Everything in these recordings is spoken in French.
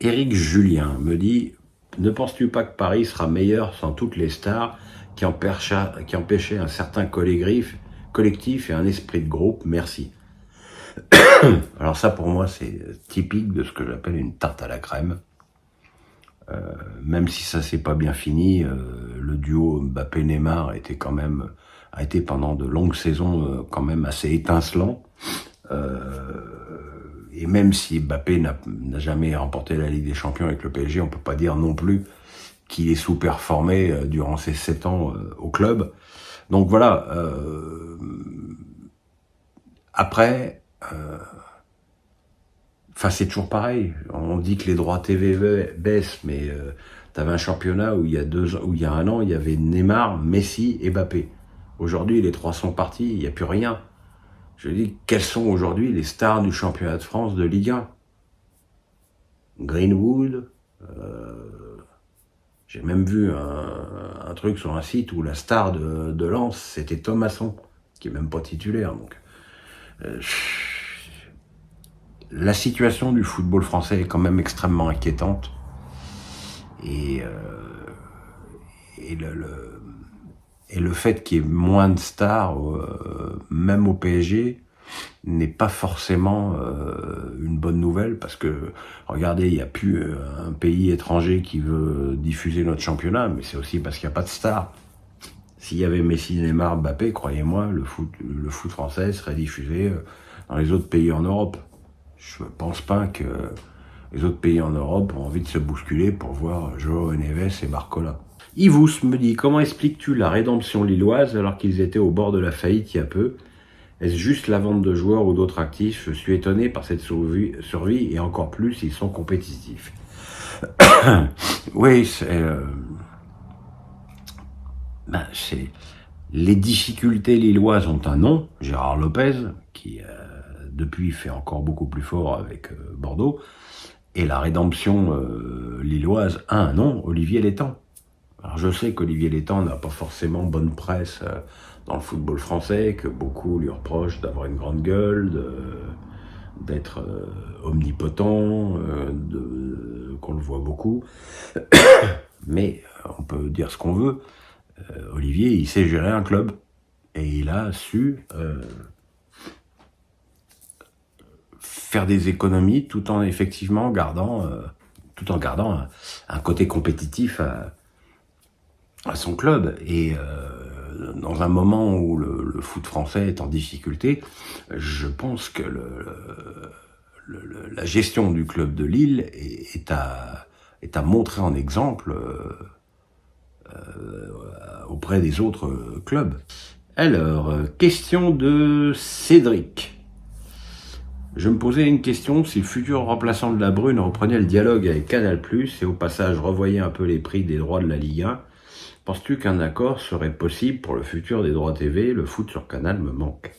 Éric Julien me dit « Ne penses-tu pas que Paris sera meilleur sans toutes les stars qui empêchaient un certain collectif et un esprit de groupe? Merci. » Alors ça, pour moi, c'est typique de ce que j'appelle une tarte à la crème. Même si ça s'est pas bien fini, le duo Mbappé-Neymar a été pendant de longues saisons quand même assez étincelant. Et même si Mbappé n'a jamais remporté la Ligue des Champions avec le PSG, on peut pas dire non plus qu'il est sous-performé durant ses 7 ans au club. Donc voilà. Après, c'est toujours pareil. On dit que les droits TV baissent, mais t'avais un championnat où il y a un an, il y avait Neymar, Messi et Mbappé. Aujourd'hui, les trois sont partis, il n'y a plus rien. Je dis, quelles sont aujourd'hui les stars du championnat de France de Ligue 1? Greenwood, j'ai même vu un truc sur un site où la star de Lens, c'était Thomasson, qui est même pas titulaire. Donc, la situation du football français est quand même extrêmement inquiétante. Et le fait qu'il y ait moins de stars, même au PSG, n'est pas forcément une bonne nouvelle, parce que, regardez, il n'y a plus un pays étranger qui veut diffuser notre championnat, mais c'est aussi parce qu'il n'y a pas de stars. S'il y avait Messi, Neymar, Mbappé, croyez-moi, le foot français serait diffusé dans les autres pays en Europe. Je ne pense pas que les autres pays en Europe ont envie de se bousculer pour voir João Neves et Barcola. Yvous me dit, comment expliques-tu la rédemption lilloise alors qu'ils étaient au bord de la faillite il y a peu? Est-ce juste la vente de joueurs ou d'autres actifs? Je suis étonné par cette survie et encore plus s'ils sont compétitifs. Oui, les difficultés lilloises ont un nom, Gérard Lopez, qui depuis fait encore beaucoup plus fort avec Bordeaux, et la rédemption lilloise a un nom, Olivier Létang. Alors je sais qu'Olivier Létang n'a pas forcément bonne presse dans le football français, que beaucoup lui reprochent d'avoir une grande gueule, d'être omnipotent, qu'on le voit beaucoup. Mais on peut dire ce qu'on veut. Olivier, il sait gérer un club. Et il a su faire des économies tout en effectivement gardant un côté compétitif à son club. Et dans un moment où le foot français est en difficulté, je pense que la gestion du club de Lille est à montrer en exemple auprès des autres clubs. Alors, question de Cédric. Je me posais une question, si le futur remplaçant de La Brune reprenait le dialogue avec Canal+, et au passage revoyait un peu les prix des droits de la Ligue 1, penses-tu qu'un accord serait possible pour le futur des droits TV? Le foot sur Canal me manque.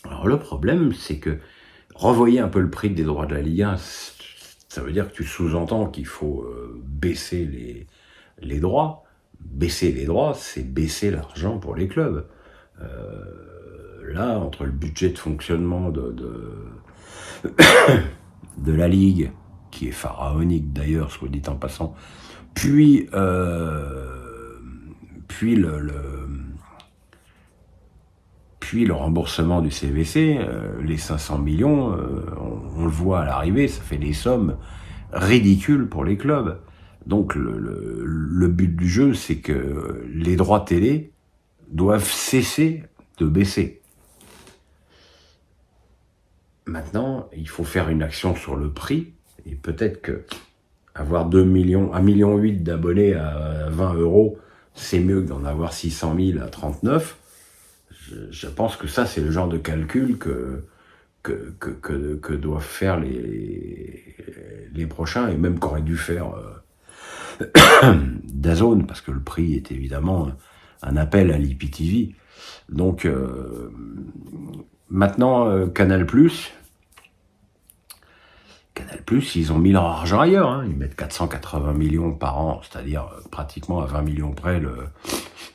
Alors le problème, c'est que revoyer un peu le prix des droits de la Ligue 1, ça veut dire que tu sous-entends qu'il faut baisser les droits. Baisser les droits, c'est baisser l'argent pour les clubs. Là, entre le budget de fonctionnement de la Ligue, qui est pharaonique d'ailleurs, soit dit en passant, puis le remboursement du CVC, les 500 millions, on le voit à l'arrivée, ça fait des sommes ridicules pour les clubs. Donc le but du jeu, c'est que les droits télé doivent cesser de baisser. Maintenant, il faut faire une action sur le prix, et peut-être que avoir 1,8 million d'abonnés à 20 €, c'est mieux que d'en avoir 600 000 à 39. Je pense que ça, c'est le genre de calcul que doivent faire les prochains, et même qu'aurait dû faire DAZN, parce que le prix est évidemment un appel à l'IPTV. Donc, maintenant, Canal+, ils ont mis leur argent ailleurs, hein. Ils mettent 480 millions par an, c'est-à-dire pratiquement à 20 millions près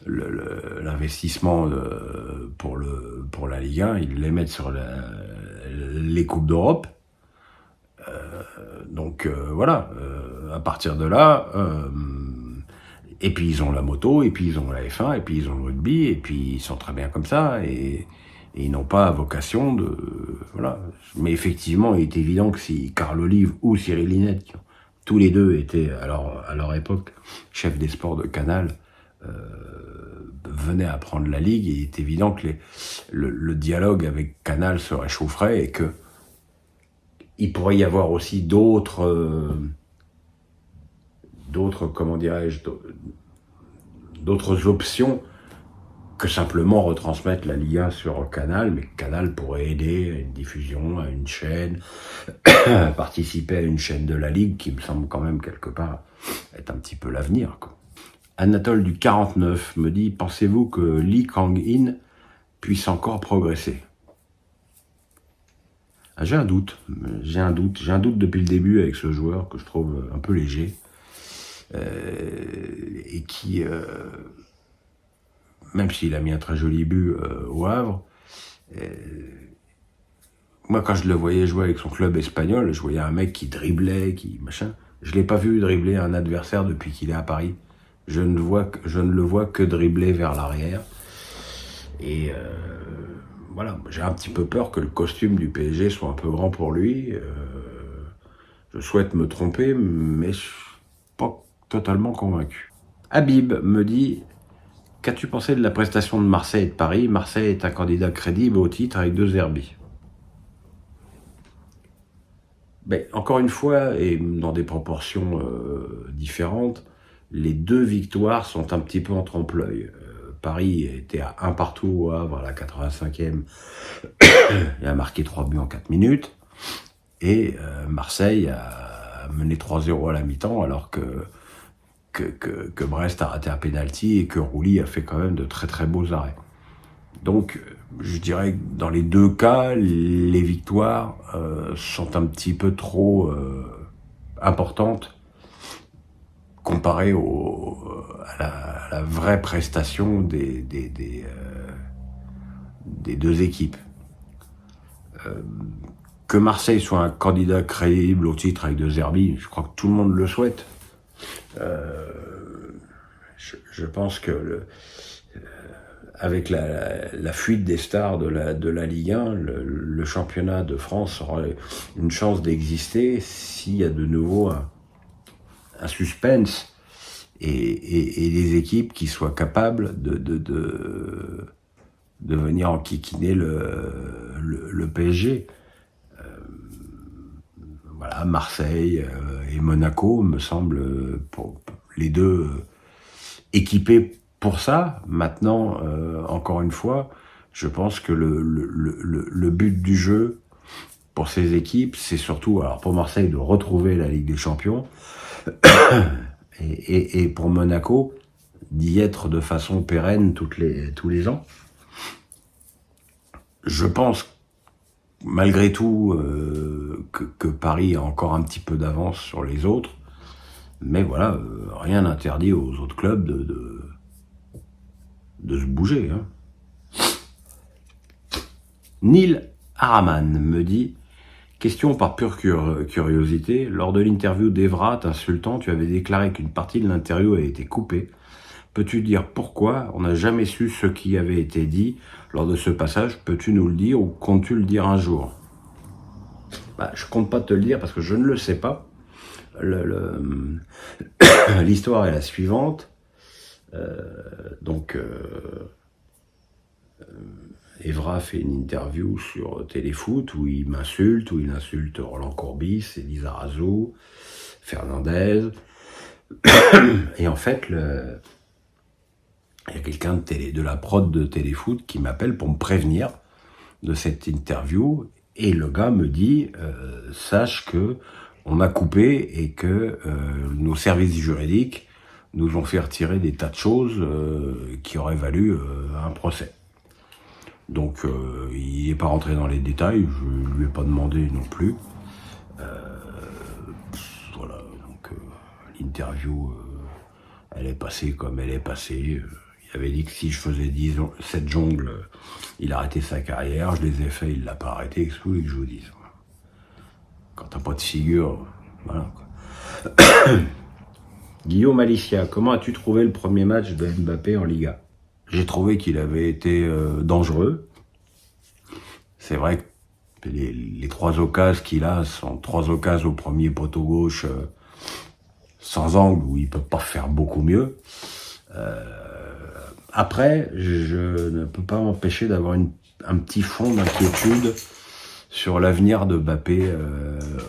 l'investissement pour la Ligue 1. Ils les mettent sur les Coupes d'Europe. Donc voilà, à partir de là, et puis ils ont la moto, et puis ils ont la F1, et puis ils ont le rugby, et puis ils sont très bien comme ça, et ils n'ont pas vocation de... Voilà. Mais effectivement, il est évident que si Carl Olive ou Cyril Linette, qui ont tous les deux étaient, alors, à leur époque, chefs des sports de Canal, venaient à prendre la Ligue, il est évident que le dialogue avec Canal se réchaufferait et que il pourrait y avoir aussi d'autres, comment dirais-je, d'autres options que simplement retransmettre la Ligue 1 sur Canal, mais Canal pourrait aider à une diffusion, à une chaîne, participer à une chaîne de la Ligue qui me semble quand même quelque part être un petit peu l'avenir, quoi. Anatole du 49 me dit « Pensez-vous que Lee Kang-in puisse encore progresser ?» J'ai un doute depuis le début avec ce joueur que je trouve un peu léger et qui, même s'il a mis un très joli but au Havre, moi quand je le voyais jouer avec son club espagnol, je voyais un mec qui driblait, qui machin. Je l'ai pas vu dribbler un adversaire depuis qu'il est à Paris. Je ne le vois que dribbler vers l'arrière. Et voilà, j'ai un petit peu peur que le costume du PSG soit un peu grand pour lui. Je souhaite me tromper, mais je suis pas totalement convaincu. Habib me dit « Qu'as-tu pensé de la prestation de Marseille et de Paris ? Marseille est un candidat crédible au titre avec 2 Herbie. » Ben, encore une fois, et dans des proportions différentes, les 2 victoires sont un petit peu en trompe-l'œil. Paris était à 1 partout au Havre à la 85e et a marqué 3 buts en 4 minutes. Et Marseille a mené 3-0 à la mi-temps alors que Brest a raté un pénalty et que Rouly a fait quand même de très très beaux arrêts. Donc je dirais que dans les 2 cas, les victoires sont un petit peu trop importantes comparé à la vraie prestation des 2 équipes. Que Marseille soit un candidat crédible au titre avec 2 Herbie, je crois que tout le monde le souhaite. Je pense que avec la fuite des stars de la Ligue 1, le championnat de France aura une chance d'exister s'il y a de nouveau un suspense et des équipes qui soient capables de venir enquiquiner le PSG. Voilà, Marseille et Monaco me semblent pour les 2 équipés pour ça. Maintenant, encore une fois, je pense que le but du jeu pour ces équipes, c'est surtout, alors pour Marseille, de retrouver la Ligue des Champions, et pour Monaco, d'y être de façon pérenne tous les ans. Je pense, malgré tout, que Paris a encore un petit peu d'avance sur les autres, mais voilà, rien n'interdit aux autres clubs de se bouger. Hein. Neil Araman me dit « Question par pure curiosité, lors de l'interview d'Evra t'insultant, tu avais déclaré qu'une partie de l'interview avait été coupée. Peux-tu dire pourquoi? On n'a jamais su ce qui avait été dit lors de ce passage. Peux-tu nous le dire ou comptes-tu le dire un jour ?» Je compte pas te le dire parce que je ne le sais pas. L'histoire est la suivante. Evra fait une interview sur Téléfoot où il m'insulte, où il insulte Roland Courbis, Elisa Razou, Fernandez. Et en fait, il y a quelqu'un de la prod de Téléfoot qui m'appelle pour me prévenir de cette interview. Et le gars me dit sache que on a coupé et que nos services juridiques nous ont fait retirer des tas de choses qui auraient valu un procès. Donc il n'est pas rentré dans les détails, je lui ai pas demandé non plus. Voilà, donc l'interview elle est passée comme elle est passée. Il avait dit que si je faisais 7 jongles, il arrêtait sa carrière. Je les ai fait, il l'a pas arrêté. Qu'est-ce que vous voulez que je vous dise? Quand t'as pas de figure, Voilà, quoi. Guillaume Alicia, comment as-tu trouvé le premier match de Mbappé en Liga? J'ai trouvé qu'il avait été dangereux. C'est vrai que les trois occasions qu'il a sont trois occasions au premier poteau gauche sans angle où il peut pas faire beaucoup mieux. Après, je ne peux pas m'empêcher d'avoir un petit fond d'inquiétude sur l'avenir de Mbappé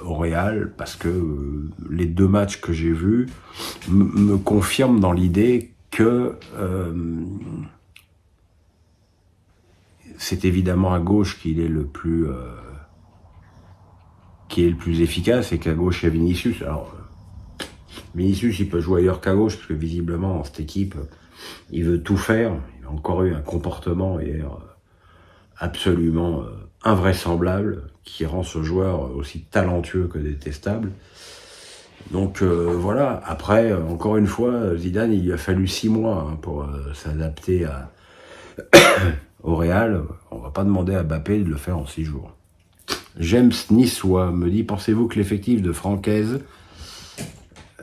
au Real, parce que les deux matchs que j'ai vus me confirment dans l'idée que c'est évidemment à gauche qu'il est le plus efficace, et qu'à gauche il y a Vinicius. Alors Vinicius, il peut jouer ailleurs qu'à gauche, parce que visiblement dans cette équipe il veut tout faire. Il a encore eu un comportement hier absolument invraisemblable, qui rend ce joueur aussi talentueux que détestable. Donc voilà, après, encore une fois, Zidane, il lui a fallu 6 mois pour s'adapter au Real. On va pas demander à Mbappé de le faire en 6 jours. James Niçois me dit, pensez-vous que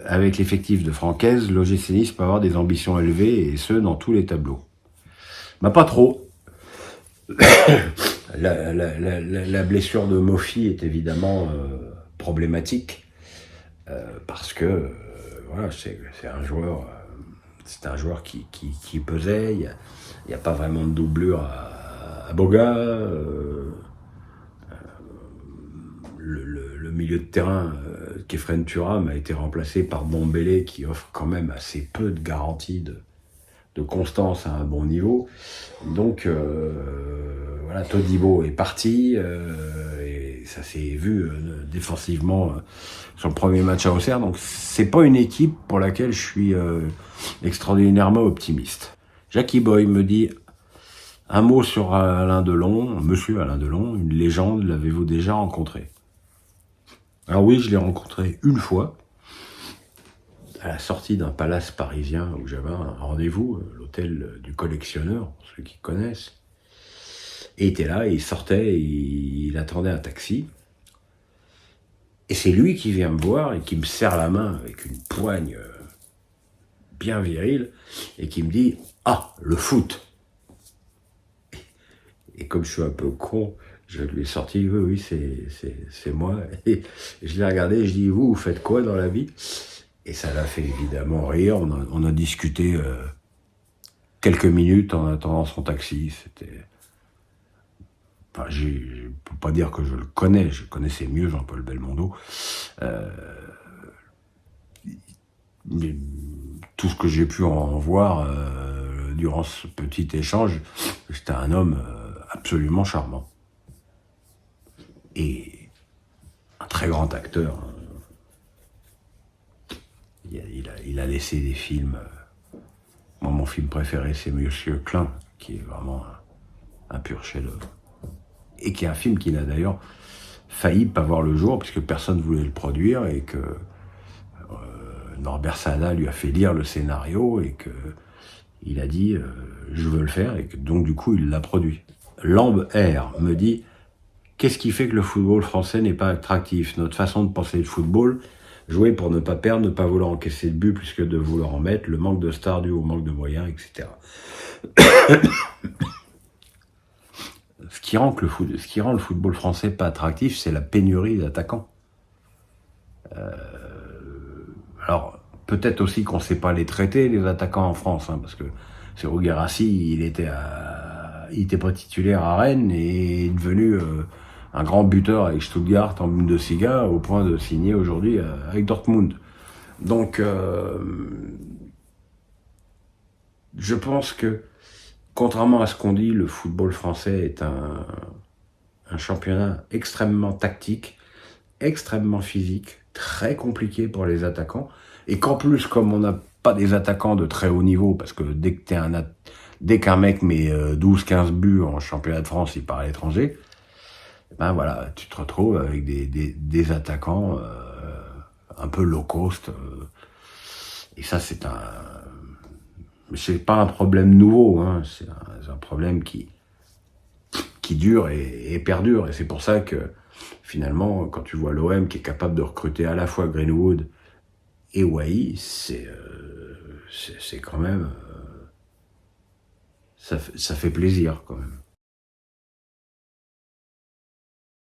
avec l'effectif de Francaise, l'OGC Nice peut avoir des ambitions élevées, et ce, dans tous les tableaux? Bah pas trop. La blessure de Mofi est évidemment problématique, parce que voilà, c'est un joueur qui pesait. Il y a pas vraiment de doublure à Boga. Le milieu de terrain, Kefren Thuram, a été remplacé par Dombele, qui offre quand même assez peu de garanties de constance à un bon niveau. Donc voilà, Todibo est parti, et ça s'est vu défensivement sur le premier match à Auxerre. Donc c'est pas une équipe pour laquelle je suis extraordinairement optimiste. Jackie Boy me dit, un mot sur Alain Delon, monsieur Alain Delon, une légende, l'avez-vous déjà rencontré? Alors oui, je l'ai rencontré une fois, à la sortie d'un palace parisien où j'avais un rendez-vous, l'hôtel du collectionneur, pour ceux qui connaissent. Et il était là, il sortait, il attendait un taxi. Et c'est lui qui vient me voir et qui me serre la main avec une poigne bien virile, et qui me dit, ah, le foot. Et comme je suis un peu con, je lui ai sorti, oui, c'est moi. Et je l'ai regardé et je dis, vous faites quoi dans la vie? Et ça l'a fait évidemment rire. On a discuté quelques minutes en attendant son taxi. C'était... Enfin, je ne peux pas dire que je le connais, je connaissais mieux Jean-Paul Belmondo. Tout ce que j'ai pu en voir durant ce petit échange, c'était un homme absolument charmant. Et un très grand acteur. Il a laissé des films. Moi, mon film préféré, c'est Monsieur Klein, qui est vraiment un pur chef-d'œuvre. Et qui est un film qui n'a d'ailleurs failli pas voir le jour, puisque personne ne voulait le produire, et que Norbert Sada lui a fait lire le scénario, et que il a dit je veux le faire, et que donc du coup il l'a produit. Lambe R me dit, qu'est-ce qui fait que le football français n'est pas attractif? Notre façon de penser le football, jouer pour ne pas perdre, ne pas vouloir encaisser de but plus que de vouloir en mettre, le manque de stars dû au manque de moyens, etc. Ce qui rend le football français pas attractif, c'est la pénurie d'attaquants. Alors, peut-être aussi qu'on ne sait pas les traiter, les attaquants en France, parce que Serhou Guirassy, il était pas titulaire à Rennes, et est devenu un grand buteur avec Stuttgart en Bundesliga, au point de signer aujourd'hui avec Dortmund. Donc, je pense que, contrairement à ce qu'on dit, le football français est un championnat extrêmement tactique, extrêmement physique, très compliqué pour les attaquants, et qu'en plus, comme on n'a pas des attaquants de très haut niveau, parce que dès qu'un mec met 12-15 buts en championnat de France, il part à l'étranger, ben voilà, tu te retrouves avec des attaquants un peu low cost, et ça c'est pas un problème nouveau, c'est un problème qui qui dure et perdure. Et c'est pour ça que, finalement, quand tu vois l'OM qui est capable de recruter à la fois Greenwood et Wai, c'est quand même... ça fait plaisir, quand même.